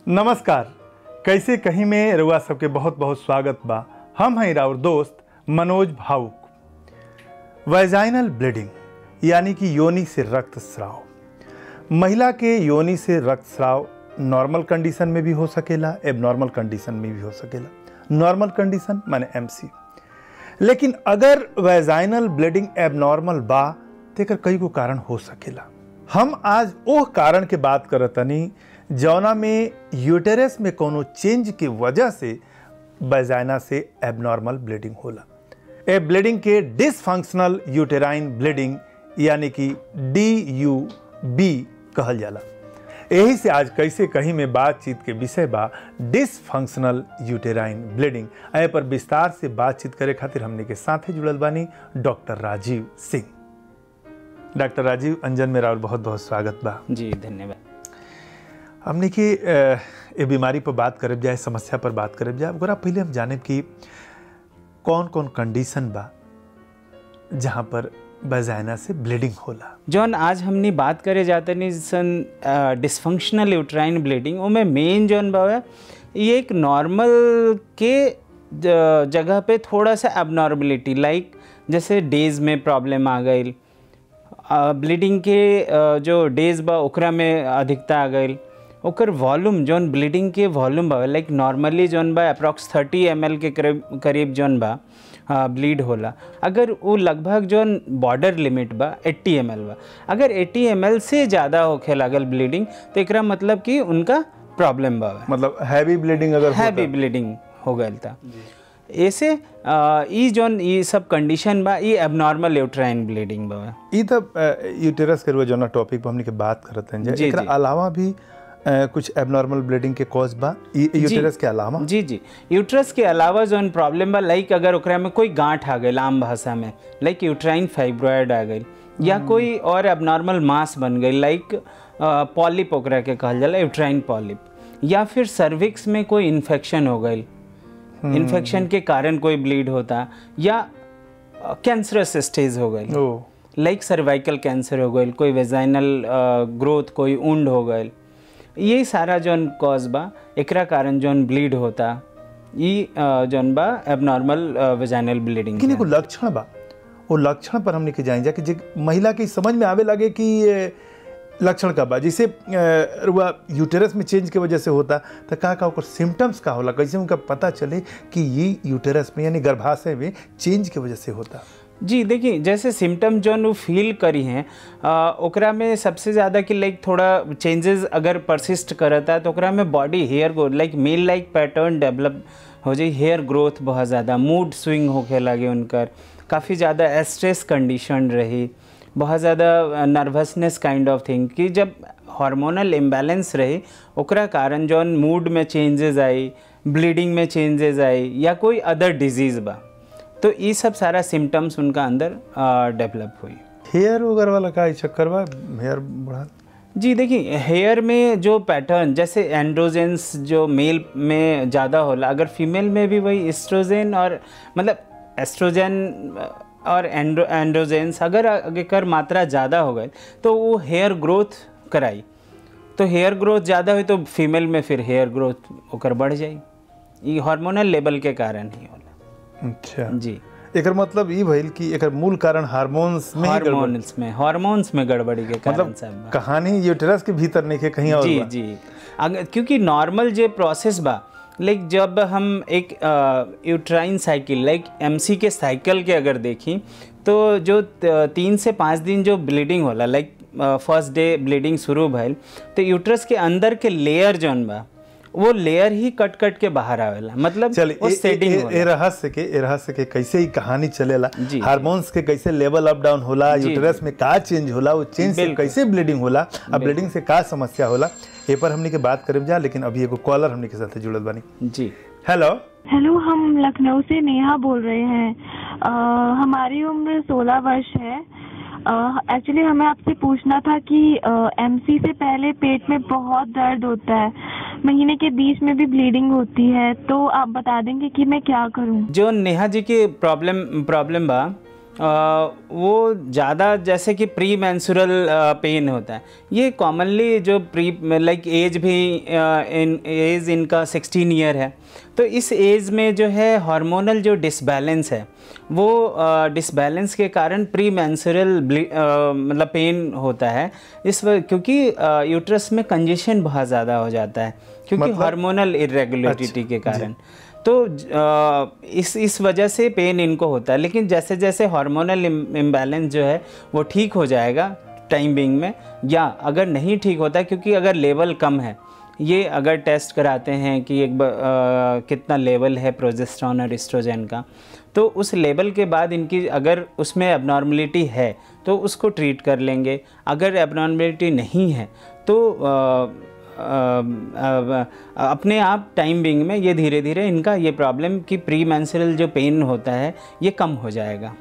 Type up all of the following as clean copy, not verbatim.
नमस्कार। कैसे कहीं में रउआ सबके बहुत बहुत स्वागत बा। हम हैं राउर दोस्त मनोज भावुक। वैजाइनल ब्लीडिंग यानी कि योनि से रक्तस्राव। महिला के योनि से रक्तस्राव नॉर्मल कंडीशन में भी हो सकेला, एबनॉर्मल कंडीशन में भी हो सकेला। नॉर्मल कंडीशन माने एमसी। लेकिन अगर वैजाइनल ब्लीडिंग एबनॉर्मल बा तेकर कई गो कारण हो सकेला। हम आज ओह कारण के बात करतनी जौना में यूटेरस में कोनो चेंज की वजह से वैजाइना से एबनॉर्मल ब्लीडिंग होला। ए ब्लीडिंग के डिसफंक्शनल यूटेराइन ब्लीडिंग यानी कि DUB कहल जाला। यही से आज कैसे कहीं में बातचीत के विषय बा डिसफंक्शनल यूटेराइन ब्लीडिंग। ए पर विस्तार से बातचीत करे खातिर हमने के साथ ही जुड़ल बानी डॉक्टर राजीव सिंह। डॉक्टर राजीव अंजन में राउर बहुत बहुत स्वागत बा। जी धन्यवाद। हमने कि ये बीमारी पर बात करब जाए, समस्या पर बात करब जाए, ओकरा पहले हम जाने कि कौन कौन कंडीशन बा जहाँ पर वैजाइना से ब्लीडिंग होला। जौन आज हमने बात करे जाते नहीं सन डिसफंक्शनल यूट्राइन ब्लीडिंग, उनमें मेन जौन बा ये एक नॉर्मल के जगह पे थोड़ा सा एबनॉर्मलिटी लाइक जैसे डेज में प्रॉब्लम आ गई, ब्लीडिंग के जो डेज बा ओकरा में अधिकता आ गई, ओकर वॉल्यूम जौन ब्लीडिंग के वॉल्यूम बा लाइक नॉर्मली जौन बा अप्रॉक्स 30 ml के करीब जौन बा ब्लीड होला। अगर वो लगभग जौन बॉर्डर लिमिट बा 80 ml बा, अगर 80 ml से ज़्यादा होखे लागल ब्लीडिंग तो एकरा मतलब कि उनका प्रॉब्लम बा, मतलब हैवी ब्लीडिंग अगर हैवी ब्लीडिंग हो गई था। ऐसे ई जौन ये सब कंडीशन बा ये एबनॉर्मल यूट्राइन ब्लीडिंग बा। ई तब यूटेरस के रुआ जौन टॉपिक पर हमने के बात करते हैं, एकरा अलावा भी कुछ एबनॉर्मल ब्लीडिंग के कॉज बा यूटेरस के अलावा? जी यूट्रस के अलावा जौन प्रॉब्लम बा लाइक अगर ओकरा में कोई गांठ आ गई, आम भाषा में लाइक यूट्राइन फाइब्रॉयड आ गई, या कोई और एबनॉर्मल मास बन गई लाइक पॉलिप ओकरा के कहल जाला यूट्राइन पॉलिप, या फिर सर्विक्स में कोई इन्फेक्शन हो गई, इन्फेक्शन के कारण कोई ब्लीड होता, या कैंसरस स्टेज हो गई लाइक सर्वाइकल कैंसर हो गई, कोई वेजाइनल ग्रोथ, कोई ऊंड हो गई। ये सारा जौन कॉज बा एकरा कारण जौन ब्लीड होता ये जौन बा एबनॉर्मल वेजाइनल ब्लीडिंग। लेकिन एगो लक्षण बा, वो लक्षण पर हमने के जाएंगे कि जे महिला की समझ में आवे लगे कि ये लक्षण का बा, जैसे रुआ यूटेरस में चेंज की वजह से होता तो का ओकर सिम्टम्स का होला, कैसे उनका पता चले कि ये यूटेरस में यानी गर्भाशय में चेंज की वजह से होता? जी देखिए, जैसे सिम्टम जौन वो फील करी हैं ओकरा में सबसे ज़्यादा कि लाइक थोड़ा चेंजेस अगर परसिस्ट करता तो ओकरा में बॉडी हेयर ग्रोथ लाइक मेल लाइक पैटर्न डेवलप हो जाए, हेयर ग्रोथ बहुत ज़्यादा, मूड स्विंग होके लगे उनकर, काफ़ी ज़्यादा स्ट्रेस कंडीशन रही, बहुत ज़्यादा नर्वसनेस काइंड ऑफ थिंग कि जब हार्मोनल इम्बैलेंस रही ओकरा कारण जौन मूड में चेंजेस आई, ब्लीडिंग में चेंजेस आई, या कोई अदर डिजीज़ बा, तो ये सब सारा सिम्टम्स उनका अंदर डेवलप हुई। हेयर वगैरह वाला का चक्कर बा, हेयर बढ़ा? जी देखिए, हेयर में जो पैटर्न जैसे एंड्रोजेंस जो मेल में ज़्यादा होला, अगर फीमेल में भी वही एस्ट्रोजन और मतलब एस्ट्रोजन और एंड्रोजेंस अगर मात्रा ज़्यादा हो गई तो वो हेयर ग्रोथ कराई, तो हेयर ग्रोथ ज़्यादा हुई तो फीमेल में फिर हेयर ग्रोथ होकर बढ़ जाए। ये हार्मोनल लेवल के कारण ही होला। अच्छा जी, एकर मतलब ये भइल कि एकर मूल कारण हार्मोन्स में गड़बड़ी के कारण, मतलब कहानी यूटेरस के भीतर नहीं के कहीं और जी जी क्योंकि नॉर्मल जो प्रोसेस बा लाइक जब हम एक यूट्राइन साइकिल लाइक MC के साइकिल के अगर देखी तो जो 3 से 5 दिन जो ब्लीडिंग होला लाइक फर्स्ट डे ब्लीडिंग शुरू भइल तो यूट्रस के अंदर के लेयर जौन बा वो लेयर ही कट के बाहर आवेला, मतलब वो सेटिंग होला। रहस्य के कैसे ही कहानी चलेला, हार्मोन्स के कैसे लेवल अप डाउन होला, यूटेरस में का चेंज होला, वो चेंज से कैसे ब्लीडिंग होला, अब ब्लीडिंग से का समस्या होला, ये पर हमने के बात करब जा। लेकिन अभी एगो कॉलर हमने के साथ जुड़ल बानी। जी हेलो। हम लखनऊ से नेहा बोल रहे हैं। हमारी उम्र 16 वर्ष है। एक्चुअली हमें आपसे पूछना था कि MC से पहले पेट में बहुत दर्द होता है, महीने के बीच में भी ब्लीडिंग होती है, तो आप बता देंगे कि मैं क्या करूं? जो नेहा जी की प्रॉब्लम बा वो ज़्यादा जैसे कि प्री मेंस्ट्रुअल पेन होता है, ये कॉमनली जो लाइक एज भी एज इनका 16 ईयर है, तो इस एज में जो है हार्मोनल जो डिसबैलेंस है वो डिसबैलेंस के कारण प्री मेंस्ट्रुअल मतलब पेन होता है क्योंकि यूट्रस में कंजेशन बहुत ज़्यादा हो जाता है क्योंकि हार्मोनल इरेगुलरिटी के कारण। तो इस वजह से पेन इनको होता है। लेकिन जैसे जैसे हार्मोनल इम्बैलेंस जो है वो ठीक हो जाएगा टाइम बिंग में, या अगर नहीं ठीक होता क्योंकि अगर लेवल कम है, ये अगर टेस्ट कराते हैं कि कितना लेवल है प्रोजेस्टेरोन और एस्ट्रोजन का, तो उस लेवल के बाद इनकी अगर उसमें एबनॉर्मलिटी है तो उसको ट्रीट कर लेंगे। अगर एबनॉर्मलिटी नहीं है तो अपने आप टाइम बिंग में ये धीरे धीरे इनका ये प्रॉब्लम कि प्री मेंस्ट्रुअल जो पेन होता है ये कम हो जाएगा।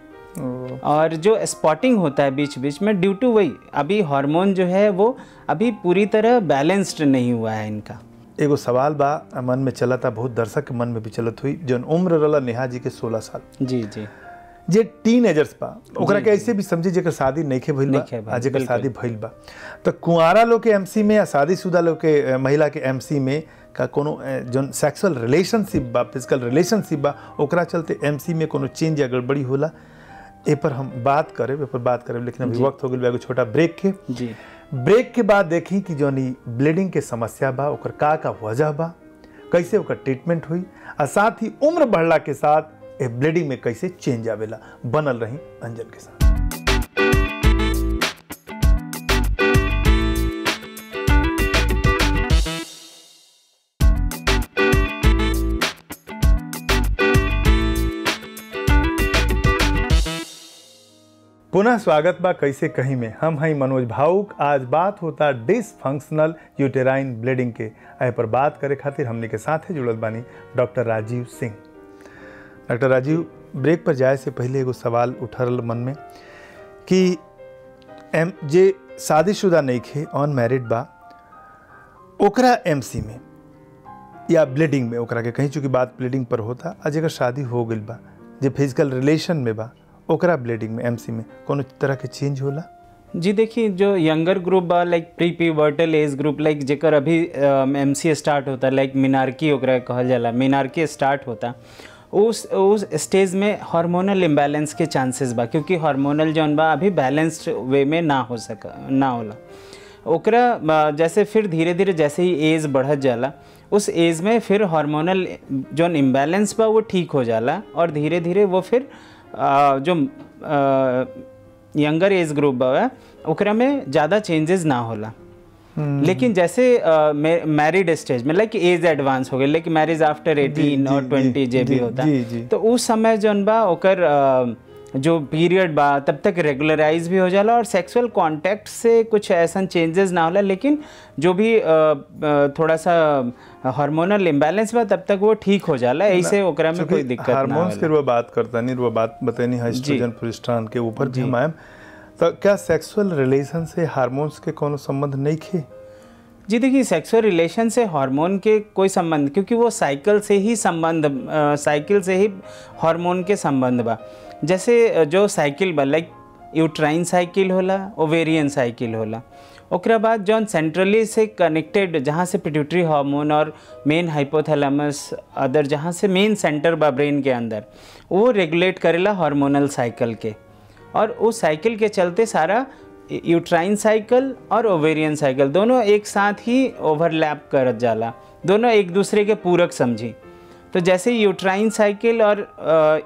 और जो स्पॉटिंग होता है बीच बीच में ड्यू टू वही अभी हार्मोन जो है वो अभी पूरी तरह बैलेंस्ड नहीं हुआ है इनका। एगो सवाल बा मन में चला था, बहुत दर्शक के मन में भी चलत हुई, जौन उम्र रहला नेहा जी के 16 साल, जी जी, जे टीनेजर्स बा ओकरा के ऐसे भी समझी जेकर शादी नइखे भइल बा, आज जेकर शादी भइल बा, तो कुंवारा लोग के एमसी में या शादीशुदा लोग के महिला के एमसी में का कोनो जौन सेक्सुअल रिलेशनशिप बा, फिजिकल रिलेशनशिप बा, ओकरा चलते एमसी में कोनो चेंज या गड़बड़ी होला, ए पर हम बात करे, लेकिन अभी वक्त हो गइल बा एगो छोटा ब्रेक के। जी, ब्रेक के बाद देखी कि जौन ई ब्लीडिंग के समस्या बा ओकर का वजह बा, कैसे ओकर ट्रीटमेंट हुई, और साथ ही उम्र बढ़ला के साथ ए ब्लीडिंग में कैसे चेंज आवेला। बनल रही अंजन के साथ। पुनः स्वागत बा कैसे कहीं में। हम हैं मनोज भावुक। आज बात होता डिसफंक्शनल यूटेराइन ब्लीडिंग के। आए पर बात करे खातिर हमने के साथ है जुड़ल बानी doctor Rajeev Singh. Doctor Rajeev, break पर जाए से पहले एगो सवाल उठल मन में कि जे शादीशुदा नइखे, अनमैरिड बा, ओकरा एमसी में या ब्लीडिंग में ओकरा के कहीं, चूँकि बात ब्लीडिंग पर होता, आज अगर शादी हो गई बा, जे फिजिकल रिलेशन में बा, ओकरा ब्लीडिंग में एमसी में कोनो तरह के चेंज होला? जी देखिए, जो यंगर ग्रुप बा लाइक प्री प्यूबर्टल एज ग्रुप, लाइक जेकर अभी एमसी स्टार्ट होता, लाइक मिनार्की ओकरा कहल जाला, मिनार्की स्टार्ट होता, उस स्टेज में हार्मोनल इम्बैलेंस के चांसेस बा, क्योंकि हार्मोनल जौन बा अभी बैलेंस्ड वे में ना होला ओकरा। जैसे फिर धीरे धीरे जैसे ही एज बढ़त जाला, उस एज में फिर हार्मोनल जौन इम्बैलेंस बा वो ठीक हो जाला, और धीरे धीरे वो फिर जो यंगर एज ग्रुप बा ओकरा में ज़्यादा चेंजेस ना होला। लेकिन जैसे मैरिड स्टेज में लाइक एज एडवांस हो गई, लाइक मैरिज आफ्टर 18 और 20 जे भी होता, तो उस समय जौन बा ओकर जो पीरियड बा तब तक रेगुलराइज भी हो जाला और सेक्सुअल कांटेक्ट से कुछ ऐसा चेंजेस ना होला, लेकिन जो भी थोड़ा सा हार्मोनल इम्बैलेंस बा तब तक वो ठीक हो जाला, ऐसे ओकरा में कोई दिक्कत ना होला। हार्मोन्स के बात करता नहीं, वो बात बतानी है एस्ट्रोजन प्रोजेस्टेरोन के ऊपर भी हम आए, तो क्या सेक्सुअल रिलेशन से हार्मोन्स के कोनो संबंध नहीं खे? जी देखिए, सेक्सुअल रिलेशन से हार्मोन के कोई संबंध, क्योंकि वो साइकिल से ही हार्मोन के संबंध बा। जैसे जो साइकिल बा लाइक यूट्राइन साइकिल होला, ओवेरियन साइकिल होला, ओकरा बाद जौन सेंट्रली से कनेक्टेड जहाँ से पिट्यूटरी हार्मोन और मेन हाइपोथैलेमस अदर जहाँ से मेन सेंटर बा ब्रेन के अंदर, वो रेगुलेट करेला हार्मोनल साइकिल के, और उस साइकिल के चलते सारा यूट्राइन साइकिल और ओवेरियन साइकिल दोनों एक साथ ही ओवरलैप करत जाला, दोनों एक दूसरे के पूरक समझी। तो जैसे यूट्राइन साइकिल और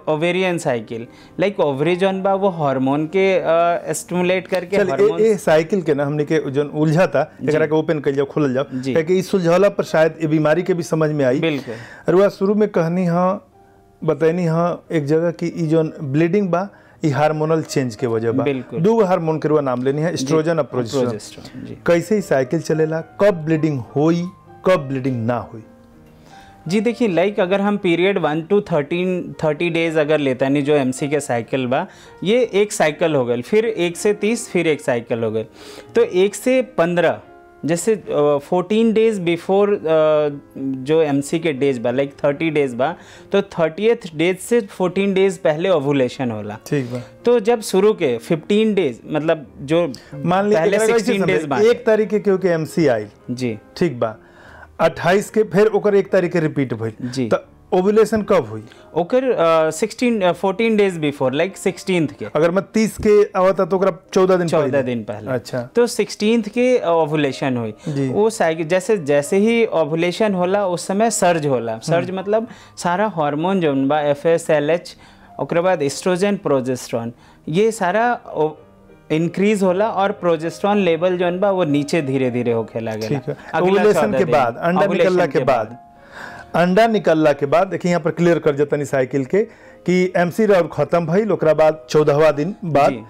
ओवेरियन साइकिल, लाइक ओवरी जौन बा वो हार्मोन के स्टिमुलेट करके हार्मोन ए साइकिल के ना हमने के जौन उलझा था एकरा के ओपन कर जाओ, खोल जाओ, क्योंकि इस सुलझाला पर शायद ये बीमारी के भी समझ में आई। बिल्कुल। अरुआ शुरू में कहनी हाँ बतानी हाँ एक जगह की ई जौन ब्लीडिंग बा ई हार्मोनल चेंज के वजह बा। दो हार्मोन के नाम लेनी है, एस्ट्रोजन और प्रोजेस्टेरोन। कैसे ही साइकिल चलेला, कब ब्लीडिंग होई, कब ब्लीडिंग ना होई? जी देखिए, लाइक अगर हम पीरियड 1 to 30 डेज अगर लेता नहीं, जो एमसी के साइकिल बा, ये एक साइकिल हो गई, फिर 1 से 30 फिर एक साइकिल हो गई, तो 1 से 15 जैसे 14 डेज बिफोर जो एमसी के डेज बा लाइक 30 डेज बा, तो 30th डेज से 14 डेज पहले ओवुलेशन होला। ठीक बा। तो जब शुरू के 15 डेज मतलब जो मान लीजिए पहले 16 डेज बा, 1 तारीख के क्योंकि एमसी आई जी ठीक बा, 28 के फिर ओकर 1 तारीख के रिपीट भइल जी। तो ओवुलेशन कब हुई? ओकर 14 डेज बिफोर लाइक 16th के। अगर मैं 30 के आवता तो ओकरा 14 दिन पहले। अच्छा। तो 16th के ओवुलेशन हुई। जी। वो जैसे जैसे ही ओवुलेशन होला उस समय सर्ज होला। सर्ज मतलब सारा हार्मोन जौन बा एफएस एलएच ओकरे बाद एस्ट्रोजन प्रोजेस्टेरोन ये सारा इंक्रीज होला और प्रोजेस्टेरोन लेवल जौन बा वो नीचे धीरे धीरे होखे लागेला। ठीक है। ओवुलेशन के बाद अंडा निकलला के बाद अंडा निकलला के बाद देखिए यहाँ पर क्लियर कर जतनी साइकिल के कि एमसी राउंड खत्म भइल, ओकरा बाद 14वां दिन बाद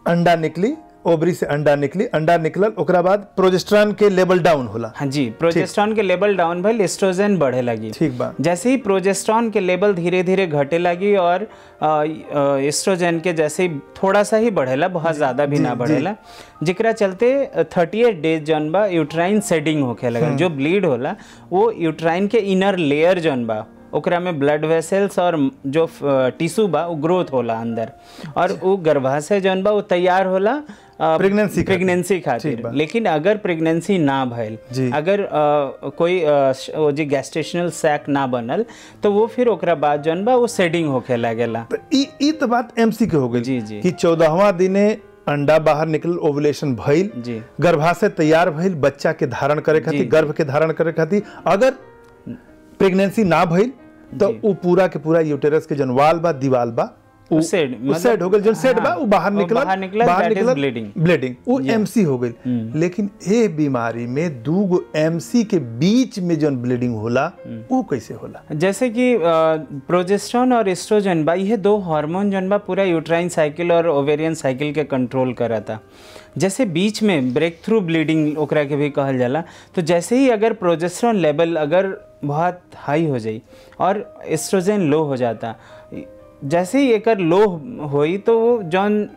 अंडा निकली, ओवरी से अंडा निकली, अंडा निकलल, ओकरा बाद प्रोजेस्टेरोन के लेवल डाउन होला। हाँ जी, प्रोजेस्टेरोन के लेवल डाउन भइल, एस्ट्रोजन बढ़े लगी। ठीक बा। जैसे ही प्रोजेस्टेरोन के लेवल धीरे धीरे घटे लगी और एस्ट्रोजन के जैसे ही थोड़ा सा ही बढ़ेला, बहुत ज्यादा भी ना बढ़ेला, जेकरा चलते 38 डेज जौन बा यूट्राइन सेडिंग होखे लगा। जो ब्लीड होला वो यूट्राइन के इनर लेयर जौन बा ओकरा में ब्लड वेसल्स और जो टिश्यू बा वो ग्रोथ होला अंदर, और वो गर्भाशय जौन बा वो तैयार होला प्रेगनेंसी खातिर। लेकिन अगर प्रेगनेंसी ना भइल, अगर कोई जो गैस्ट्रेशनल सैक ना बनल, तो वो फिर ओकरा बाद जौन बा वो सेडिंग होखे लागेला। तो ई तो बात एमसी के हो गई जी जी कि 14वां दिने अंडा बाहर निकल, ओवुलेशन भइल, गर्भाशय तैयार भइल बच्चा के धारण करे खातिर, गर्भ के धारण करे खातिर। अगर प्रेगनेंसी ना भइल तो वो पूरा के पूरा यूटेरस के जन वाल बा दीवाल बा सेड हो गई, जन सेड बा वो बाहर निकला ब्लीडिंग वो एमसी हो गई। लेकिन ये बीमारी में दूगो एमसी के बीच में जन ब्लीडिंग होला वो कैसे होला? जैसे कि प्रोजेस्टेरोन और एस्ट्रोजन बा ये दो हार्मोन जन बा पूरा यूट्राइन साइकिल और ओवेरियन साइकिल के कंट्रोल करा था। जैसे बीच में ब्रेक थ्रू ब्लीडिंग ओकरा के भी कहल जाला, तो जैसे ही अगर प्रोजेस्टेरोन लेवल अगर बहुत हाई हो जाई और एस्ट्रोजन लो हो जाता, जैसे ही एक लो होई तो वो जौन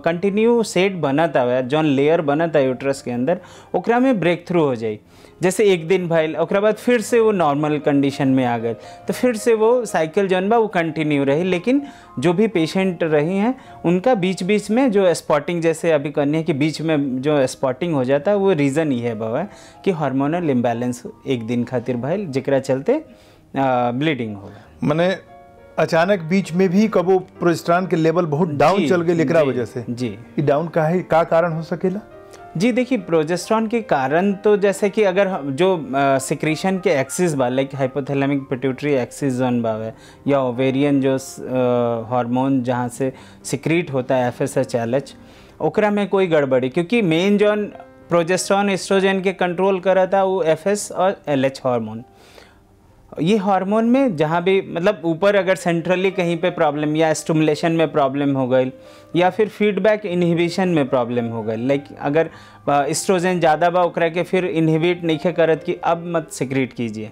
कंटिन्यू सेट बनत आवे, जौन लेयर बनत है यूट्रस के अंदर, ओकरा में ब्रेक थ्रू हो जाई। जैसे एक दिन भइल ओकरा बाद फिर से वो नॉर्मल कंडीशन में आ गए, तो फिर से वो साइकिल जौन बा वो कंटिन्यू रही। लेकिन जो भी पेशेंट रही हैं उनका बीच बीच में जो स्पॉटिंग, जैसे अभी कहने हैं कि बीच में जो स्पॉटिंग हो जाता है, वो रीज़न ये है बाबा कि हार्मोनल इम्बैलेंस एक दिन खातिर भइल, जेकरा चलते ब्लीडिंग हो गया। माने अचानक बीच में भी कबो प्रोजेस्टेरोन के लेवल बहुत डाउन चल गए, एकरा वजह से जी ये डाउन का कारण हो सकेला? जी देखिए, प्रोजेस्टेरोन के कारण तो जैसे कि अगर जो सिक्रीशन के एक्सिस बा लाइक हाइपोथैलेमिक पिट्यूटरी एक्सिस जोन बा या ओवेरियन जो हार्मोन जहाँ से सिक्रीट होता है FSH-LH, ओकरा में कोई गड़बड़ी, क्योंकि मेन जोन प्रोजेस्टेरोन एस्ट्रोजन के कंट्रोल करा था वो FS और LH हार्मोन। ये हार्मोन में जहाँ भी मतलब ऊपर अगर सेंट्रली कहीं पे प्रॉब्लम या स्टिमुलेशन में प्रॉब्लम हो गई या फिर फीडबैक इनहिबिशन में प्रॉब्लम हो गई, लाइक अगर एस्ट्रोजन ज़्यादा बा ओकरा के फिर इनहिबिट नहीं करत कि अब मत सिक्रीट कीजिए,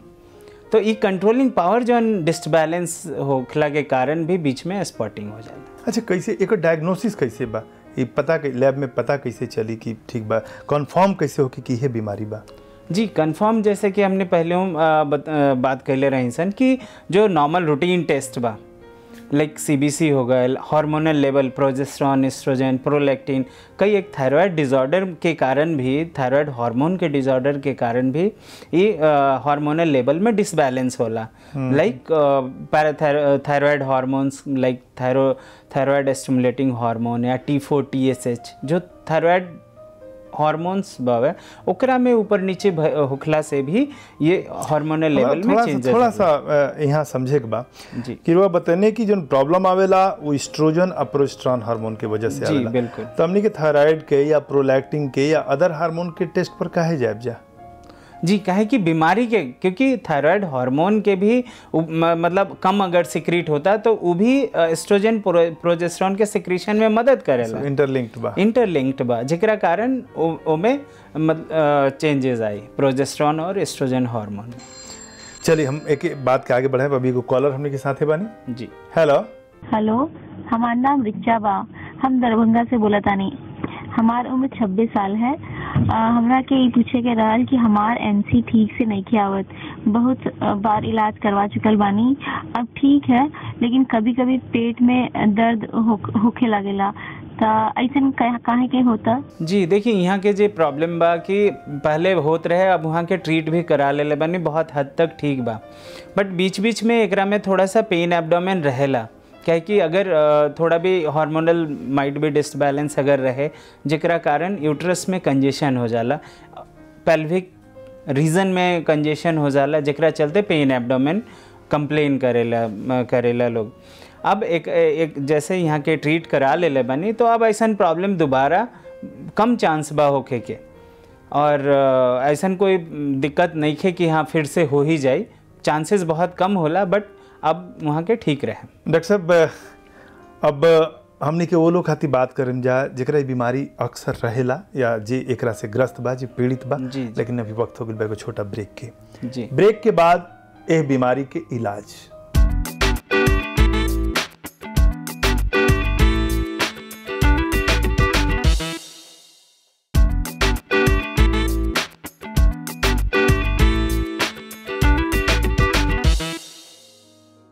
तो ये कंट्रोलिंग पावर जो डिसबैलेंस होखला के कारण भी बीच में स्पॉटिंग हो जाता। अच्छा, कैसे एक डायग्नोसिस कैसे बा, ये पता लैब में पता कैसे चली कि ठीक बा, कन्फर्म कैसे हो कि ये बीमारी बा? जी कंफर्म, जैसे कि हमने पहले बात कर ले रही सन कि जो नॉर्मल रूटीन टेस्ट बा लाइक CBC हो गए, हार्मोनल लेवल प्रोजेस्टेरोन एस्ट्रोजन प्रोलैक्टिन, कई एक थायराइड डिसऑर्डर के कारण भी, थायराइड हार्मोन के डिसऑर्डर के कारण भी ये हार्मोनल लेवल में डिसबैलेंस होला। लाइक पैराथायराइड हार्मोन्स लाइक थायराइड स्टिमुलेटिंग हार्मोन या T4 TSH जो थायराइड हार्मोन्स बावे ओकरा में ऊपर नीचे होखला से भी ये हार्मोनल लेवल में चेंजेस थोड़ा सा यहाँ समझे के बा जी कि वो बताने की जो प्रॉब्लम आवेला वो एस्ट्रोजन और प्रोजेस्टेरोन हार्मोन के वजह से आवेला। बिल्कुल। तो हमनी के थायराइड के या प्रोलैक्टिन के या अदर हार्मोन के टेस्ट पर काहे जाब जा? जी काहे कि बीमारी के, क्योंकि थायराइड हार्मोन के भी मतलब कम अगर सिक्रीट होता तो वो भी एस्ट्रोजन प्रोजेस्टेरोन के सिक्रीशन में मदद करेला। इंटरलिंक्ड बा जेकरा कारण ओमे चेंजेस आई प्रोजेस्टेरोन और एस्ट्रोजन हार्मोन। चलिए हम एक बात के आगे बढ़े, अभी को कॉलर हमने के साथ है बानी जी। हेलो हमार नाम रिचा बा, हम दरभंगा से बोला तानी। हमार उम्र 26 साल है हमरा के ई पूछे के रहल कि हमार एमसी ठीक से नहीं आवत, बहुत बार इलाज करवा चुकल बानी, अब ठीक है, लेकिन कभी कभी पेट में दर्द होखे लगेला, ऐसा काहे के होता? जी देखिए, यहाँ के जो प्रॉब्लम बा कि पहले होत रहे, अब वहाँ के ट्रीट भी करा ले बानी, बहुत हद तक ठीक बा, बट बीच बीच में एकरा में थोड़ा सा पेन एब्डोमेन रहेला, क्या कि अगर थोड़ा भी हार्मोनल माइट भी डिसबैलेंस अगर रहे, जेकरा कारण यूट्रस में कंजेशन हो जाला, पेल्विक रीजन में कंजेशन हो जाला, जेकरा चलते पेन एब्डोमेन कंप्लेन करेला लोग। अब एक जैसे यहाँ के ट्रीट करा ले बनी, तो अब ऐसा प्रॉब्लम दोबारा कम चांस बा होके के, और ऐसा कोई दिक्कत नहीं है कि हाँ फिर से हो ही जाए, चांसेस बहुत कम होला, बट अब वहाँ के ठीक रहे। डॉक्टर साहब, अब हमने के वो लोग खातिर बात करम जा जेकरा ई बीमारी अक्सर रहेला या जे एकरा से ग्रस्त बा, जे पीड़ित बा, लेकिन अभी वक्त हो गइल बा एगो छोटा ब्रेक के। जी, ब्रेक के बाद एह बीमारी के इलाज।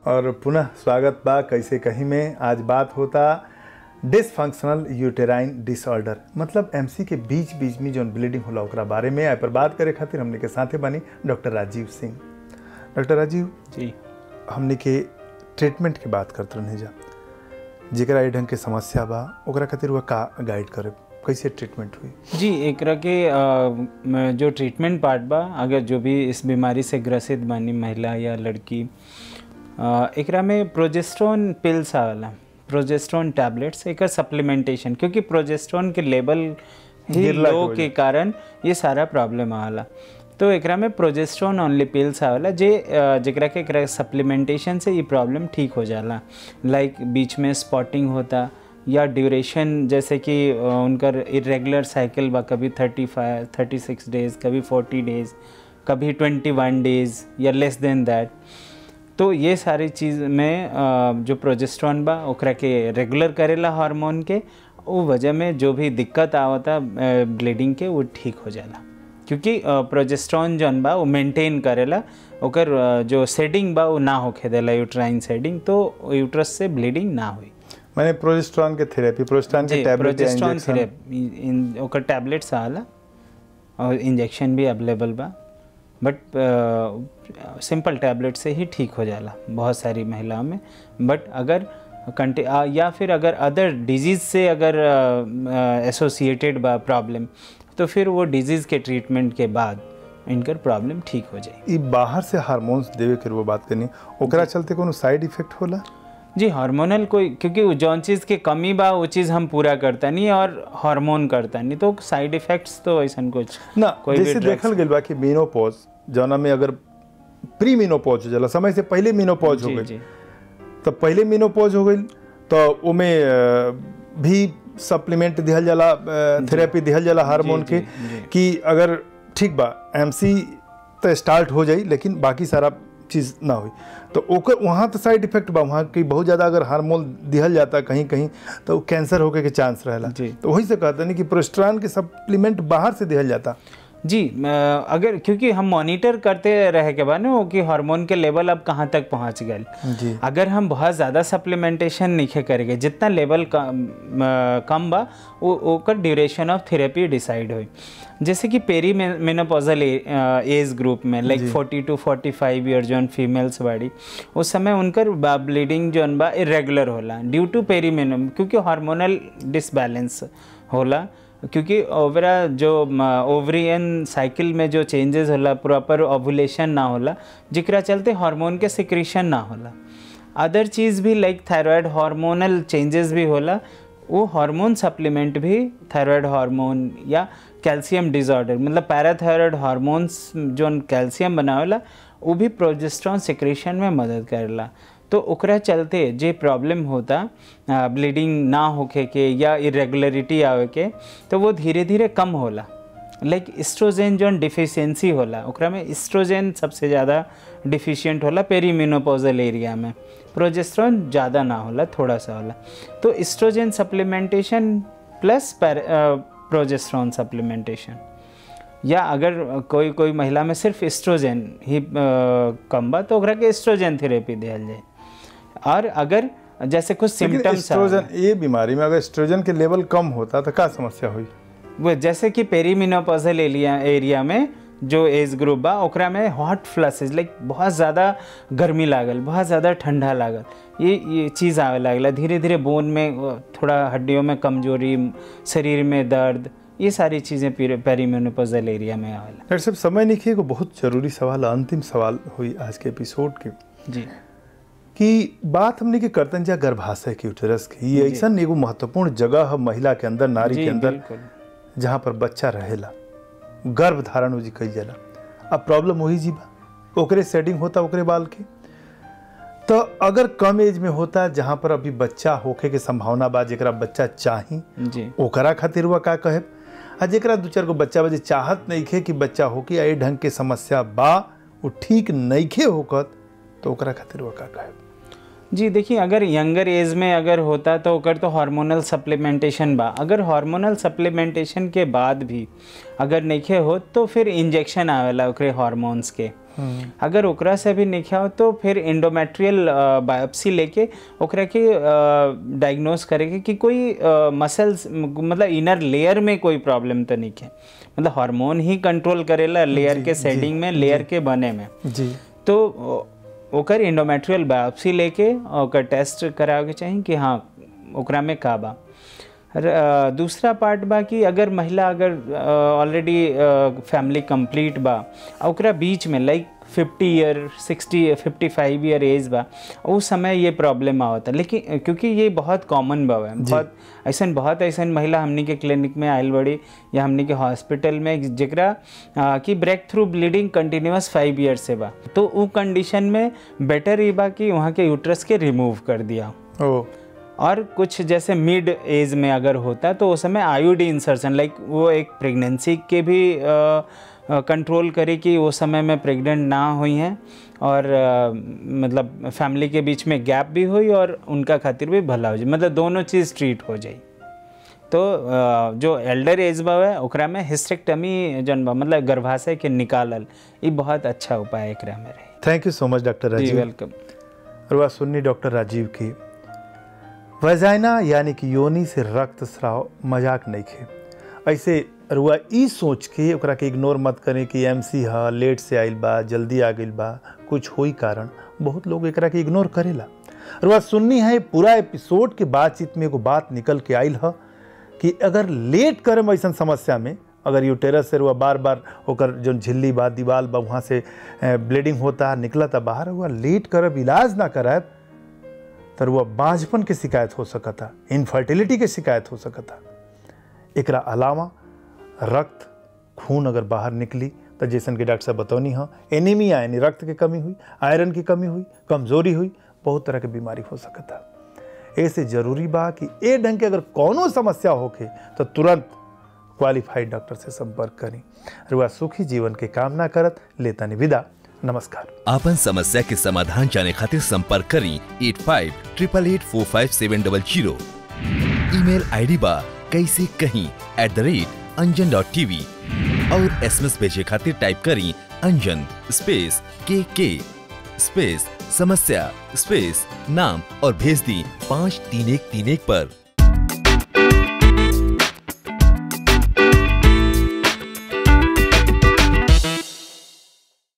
और पुनः स्वागत बा कैसे कहीं में। आज बात होता डिसफंक्शनल यूटेराइन डिसऑर्डर, मतलब एमसी के बीच बीच में जो ब्लीडिंग होला ओकरा बारे में। आए पर बात करे खातिर हमने के साथे बनी डॉक्टर राजीव सिंह। डॉक्टर राजीव जी, हमने के ट्रीटमेंट की बात करते रहने जा, जेकरा ए ढंग के समस्या बा ओकरा खातिर वह का गाइड करे, कैसे ट्रीटमेंट हुई? जी, एकरा के जो ट्रीटमेंट पार्ट बा, अगर जो भी इस बीमारी से ग्रसित बानी महिला या लड़की, एकरा में प्रोजेस्टेरोन पिल्स आवेला, प्रोजेस्टेरोन टैबलेट्स, एक सप्लीमेंटेशन, क्योंकि प्रोजेस्टेरोन के लेवल ही लो के कारण ये सारा प्रॉब्लम आवेला, तो एकरा में प्रोजेस्टेरोन ओनली पिल्स आवेला, जेकरा के एकरा सप्लीमेंटेशन से ये प्रॉब्लम ठीक हो जाला। लाइक बीच में स्पॉटिंग होता या ड्यूरेशन, जैसे कि उनकर इरेगुलर साइकिल बा, कभी 36 डेज, कभी 40 डेज, कभी 21 डेज या लेस देन दैट, तो ये सारी चीज़ में जो प्रोजेस्टेरोन बा ओकरा के रेगुलर करेला हार्मोन के, वो वजह में जो भी दिक्कत आवता ब्लीडिंग के वो ठीक हो जाला, क्योंकि प्रोजेस्टेरोन जौन बा वो मेंटेन करेला, ओकर जो सेडिंग बा वो ना होखे देला, यूट्राइन सेडिंग, तो यूट्रस से ब्लीडिंग ना हुई। मैंने प्रोजेस्टेरोन के थेरेपी, प्रोजेस्टेरोन के टैबलेट, प्रोजेस्टेरोन थेरेपी ओकर टैबलेट्स आला और इंजेक्शन भी अवेलेबल बा, बट सिंपल टैबलेट से ही ठीक हो जाला बहुत सारी महिलाओं में। बट अगर या फिर अगर अदर डिजीज़ से अगर एसोसिएटेड बा प्रॉब्लम, तो फिर वो डिजीज़ के ट्रीटमेंट के बाद इनकर प्रॉब्लम ठीक हो जाए। ई बाहर से हार्मोन्स देवे के वो बात करनी, ओकरा चलते कोनो साइड इफेक्ट होला? जी, हार्मोनल कोई, क्योंकि जौन चीज़ के कमी बा वो चीज़ हम पूरा करता नहीं और हार्मोन करता नहीं, तो साइड इफेक्ट्स तो ऐसा कुछ ना। जैसे देखल गया बा कि मेनोपॉज जौना में अगर प्री मेनोपॉज हो जाला, समय से पहले मेनोपॉज हो गई, तो पहले मेनोपॉज हो गई तो उमे भी सप्लीमेंट दिहल जाला, थेरेपी दिहल जाला हार्मोन के, कि अगर ठीक बा एमसी तो स्टार्ट हो जाई लेकिन बाकी सारा चीज़ ना हुई, तो ओकर वहाँ तो साइड इफेक्ट बा, वहाँ की बहुत ज़्यादा अगर हार्मोन दिहल जाता कहीं कहीं तो कैंसर होके के चांस रहेला। तो वही से कहते हैं कि प्रोजेस्टेरोन के सप्लीमेंट बाहर से दिहल जाता। जी, अगर क्योंकि हम मॉनिटर करते रहे के बाद ना कि हार्मोन के लेवल अब कहाँ तक पहुँच गए, अगर हम बहुत ज़्यादा सप्लीमेंटेशन नहीं करेंगे, जितना लेवल कम बा वो ओकर ड्यूरेशन ऑफ थेरेपी डिसाइड हुई। जैसे कि पेरी मेनोपॉजल एज ग्रुप में लाइक 40 to 45 ईयर जौन फीमेल्स बाड़ी, उस समय उनकर ब्लीडिंग जौन बा इरेगुलर होला ड्यू टू पेरी क्योंकि हार्मोनल डिसबैलेंस होला, क्योंकि ओवरा जो ओवरियन साइकिल में जो चेंजेस होला, प्रॉपर ओवुलेशन ना होला, जिकरा चलते हार्मोन के सिक्रीशन ना होला। अदर चीज़ भी लाइक थायराइड हार्मोनल चेंजेस भी होला, वो हार्मोन सप्लीमेंट भी थायराइड हार्मोन या कैल्शियम डिसऑर्डर, मतलब पैराथायराइड हार्मोन्स जो कैल्शियम बनावेला वो भी प्रोजेस्टेरोन सिक्रीशन में मदद करेला। तो ओकरा चलते जे प्रॉब्लम होता ब्लीडिंग ना होके के या इरेगुलरिटी आवे के, तो वो धीरे धीरे कम होला। लाइक एस्ट्रोजन जो डिफिशियंसी होला, ओकरा में एस्ट्रोजन सबसे ज़्यादा डिफिशियंट होला पेरीमेनोपॉजल एरिया में, प्रोजेस्टेरोन ज़्यादा ना होला, थोड़ा सा होला। तो estrogen supplementation plus progesterone supplementation या अगर कोई कोई महिला में सिर्फ एस्ट्रोजन ही कम बा तो ओकरा के एस्ट्रोजन थेरेपी दिहल जाए। और अगर जैसे कुछ सिम्टम्स एस्ट्रोजन ये बीमारी में अगर एस्ट्रोजन के लेवल कम होता तो क्या समस्या हुई? वो जैसे कि पेरीमिनोपॉजल एरिया में जो एज ग्रुप बा ओकरा में हॉट फ्लसेस लाइक बहुत ज़्यादा गर्मी लागल, बहुत ज़्यादा ठंडा लागल, ये चीज़ आवे लागला। धीरे धीरे बोन में थोड़ा हड्डियों में कमजोरी, शरीर में दर्द, ये सारी चीज़ें पेरीमिनोपॉजल एरिया में आवेला। डॉक्टर साहब समय नहीं को बहुत जरूरी सवाल, अंतिम सवाल हुई आज के एपिसोड के जी कि बात हमने की करतन जा गर्भाशय की, यूटेरस की। ये ऐसा एगो महत्वपूर्ण जगह है महिला के अंदर, नारी के अंदर, जहाँ पर बच्चा रहेला, गर्भ धारण हो जी कही जाला। अब प्रॉब्लम वही जी बा, ओकरे सेटिंग होता ओकरे बाल के। तो अगर कम एज में होता जहाँ पर अभी बच्चा होखे के संभावना बा, जेकरा बच्चा चाही ओकरा खातिर हुआ का कहे, आ जेकरा 2-4 गो बच्चा बजे चाहत नहीं खे कि बच्चा हो कि ए ढंग के समस्या बा, वो ठीक नहीं खे होकत, तो ओकरा खातिर हुआ का कहे? जी देखिए, अगर यंगर एज में अगर होता तो ओकर तो हार्मोनल सप्लीमेंटेशन बा। अगर हार्मोनल सप्लीमेंटेशन के बाद भी अगर नइखे हो तो फिर इंजेक्शन आवेला ओकरे हार्मोन्स के। अगर ओकरा से भी नहीं हो तो फिर एंडोमेट्रियल बायोप्सी लेके ओकरा के डायग्नोस करेंगे कि कोई मसल्स मतलब इनर लेयर में कोई प्रॉब्लम तो नहीं है। मतलब हार्मोन ही कंट्रोल करेला लेयर के सेटिंग में, लेयर के बने में जी। तो ओकर एंडोमेट्रियल बायोप्सी लेके ओकर टेस्ट करावे के चाहिए कि हाँ ओकरा में का बा। दूसरा पार्ट बा कि अगर महिला अगर ऑलरेडी फैमिली कंप्लीट बा, ओकरा बीच में लाइक 50 ईयर 60 55 ईयर एज बा, उस समय ये प्रॉब्लम आवता। लेकिन क्योंकि ये बहुत कॉमन बा है, बहुत ऐसा महिला हमनी के क्लिनिक में आयल बड़ी या हमनी के हॉस्पिटल में जकरा कि breakthrough bleeding continuous 5 year से बा, तो वो कंडीशन में बेटर ये बा कि वहाँ के यूट्रस के रिमूव कर दिया। और कुछ जैसे मिड एज में अगर होता तो उस समय आईयूडी इंसर्शन लाइक वो एक प्रेगनेंसी के भी कंट्रोल करे कि वो समय में प्रेग्नेंट ना हुई हैं और मतलब फैमिली के बीच में गैप भी हुई और उनका खातिर भी भला हो जाए, मतलब दोनों चीज़ ट्रीट हो जाए। तो जो एल्डर एज बा है ओकरा में हिस्टेक्टमी जन बा मतलब गर्भाशय के निकालल, ये बहुत अच्छा उपाय एकरा में रहे। Thank you so much doctor Rajiv. Welcome. रुआ सुननी डॉक्टर राजीव की वजाइना यानी कि योनि से रक्त स्राव मजाक नहीं खे। ऐसे रुआ ई सोच के ओकरा के इग्नोर मत करें कि एमसी हा, लेट से आइल बा, जल्दी आ गइल बा, कुछ होई कारण बहुत लोग एकरा के इग्नोर करेला। रुआ सुननी है पूरा एपिसोड के बातचीत में एगो बात निकल के आइल है कि अगर लेट करम ऐसा समस्या में, अगर यूटेरस से रुआ बार बार ओकर जो झिल्ली बा, दीवाल बा, वहाँ से ब्लीडिंग होता निकलता बाहर, रुआ लेट करब, इलाज ना कराब तो रुआ बांझपन के शिकायत हो सकता, इनफर्टिलिटी के शिकायत हो सकता। एकरा अलावा रक्त खून अगर बाहर निकली तो जैसन कि डॉक्टर साहब बतौनी हाँ, एनीमिया यानी रक्त की कमी हुई, आयरन की कमी हुई, कमजोरी हुई, बहुत तरह की बीमारी हो सकता। ऐसे जरूरी बा कि ए ढंग के अगर कोनो समस्या होके तो तुरंत क्वालिफाइड डॉक्टर से संपर्क करी। रुआ सुखी जीवन के कामना करत लेता निविदा। नमस्कार। आपन समस्या के समाधान जाने खातिर संपर्क करी 8588845700। ईमेल आईडी बा कैसे कहीं @anjan.tv और SMS भेजे खातिर टाइप करी अंजन स्पेस के स्पेस समस्या स्पेस नाम और भेज दी 53131 पर।